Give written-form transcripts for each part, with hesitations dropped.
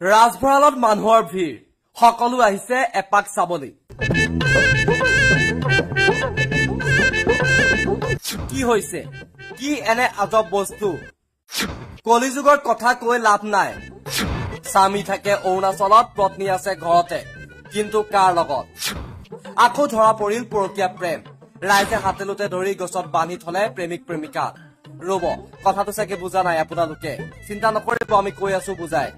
ৰাজভঁৰালত মানুহৰ ভিৰ সকলো আহিছে এপাক চাবলৈ কি হৈছে কি এনে আজব বস্তু কলিযুগৰ কথা কৈ লাভ নাই স্বামী থাকে অৰুণাচলত পত্নী আছে ঘৰতে কিন্তু কাৰ লগত আকৌ ধৰা পৰিল পৰকীয়া প্ৰেম ৰাইজে হাতেলোতে ধৰি গছত বান্ধি থলে প্ৰেমিক প্ৰেমিকা ৰব কথাটো চাগে বুজা নাই আপোনালোকে চিন্তা নকৰিব আমি কৈ আছো বুজাই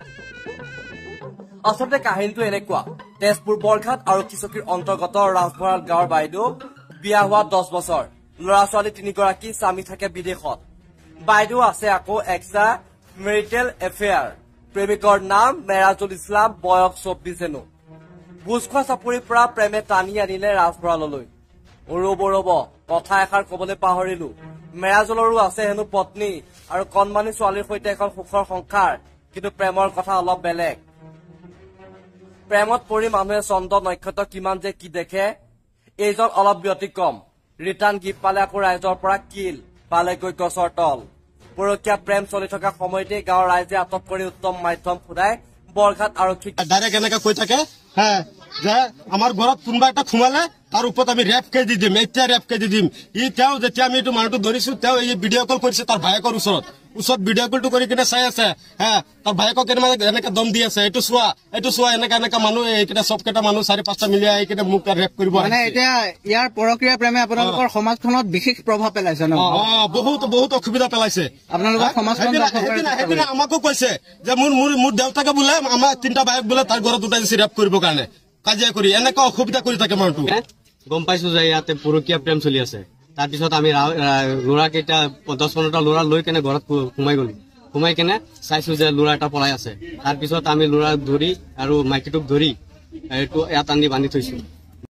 আচলতে কাহিনীটো এনেকুৱা তেজপুৰ বৰঘাট আৰক্ষী চকীৰ অন্তৰ্গত ৰাজভঁৰাল গাঁৱৰ বাইদেউ বিয়া হোৱা 10 বছৰ লৰা ছোৱালী 3 গৰাকী স্বামী থাকে বিদেশত বাইদেউ আছে আকৌ এক্সট্ৰা মেৰিটেল এফেয়াৰ প্ৰেমিকৰ নাম মেৰাজুল ইছলাম বয়স 24 হেনো বুজখোৱা চাপৰিৰ পৰা প্ৰেমে টানি আনিলে ৰাজভঁৰাললৈ ৰব কথা এষাৰ কবলৈ পাহৰিলো মেৰাজুলৰো আছে হেনো পত্নী আৰু কণমানি ছোৱালীৰ সৈতে এখন সুখৰ সংসাৰ কিন্তু প্ৰেমৰ কথা অলপ বেলেগ প্ৰেমত পৰি মানুহে চন্দ্ৰ নক্ষত্ৰ কিমান যে কি দেখে এইজন অলপ ব্যতিক্ৰম ৰিটাৰ্ণ গিফ্ট পালে আকৌ ৰাইজৰ পৰা কিল পালেগৈ গছৰ তল পৰকীয়া প্ৰেম চলি থকা সময়তে গাঁৱৰ ৰাইজে আটক কৰি উত্তম মাধ্যম ফুৰাই বৰঘাট আৰক্ষী ডাইৰেক্ট এনেকে কৈ থাকে যে আমাৰ ঘৰত কোনোবা এটা সোমালে তাৰ ওপৰত আমি ৰেপ কে দি দিম এতিয়া ৰেপ কে দি দিম ই তেওঁ যেতিয়া আমি এইটো মানুহটো ধৰিছো তেওঁ এই ভিডিঅ' কল কৰিছে তাৰ ভায়েকৰ ওচৰত ভিডিঅ' কলটো কৰি কিনে চাই আছে তাৰ ভায়েকক এনেকে দম দি আছে এইটো চোৱা এনেকা মানুহ এইকেইটা চবকেইটা মানুহ 4-5টা মিলি আহি কিনে মোক ৰেপ কৰিব মানে এতিয়া ইয়াৰ পৰকীয়া প্ৰেমে আপোনালোকৰ সমাজখনত বিশেষ প্ৰভাৱ পেলাইছে ন বহুত অসুবিধা পেলাইছে আপোনালোকৰ সমাজখন সেইদিনা আমাকো কৈছে যে মোৰ দেউতাকে বোলে আমাৰ 3টা ভায়েক বোলে তাৰ ঘৰত উঠাই দিছে ৰেপ কৰিবৰ কাৰণে কাজিয়া কৰি এনেকা অসুবিধা কৰি থাকে মানুহটো গম পাইছো যে ইয়াতে পৰকীয়া প্ৰেম চলি আছে তাৰপিছত আমি ল'ৰাকেইটা 10-15টা ল'ৰা লৈ কেনে ঘৰত সোমাই গলো সোমাই কেনে চাইছো যে ল'ৰা এটা পলাই আছে তাৰপিছত আমি ল'ৰা ধৰি আৰু মাইকীটোক ধৰি এইটো ইয়াত আনি বান্ধি থৈছো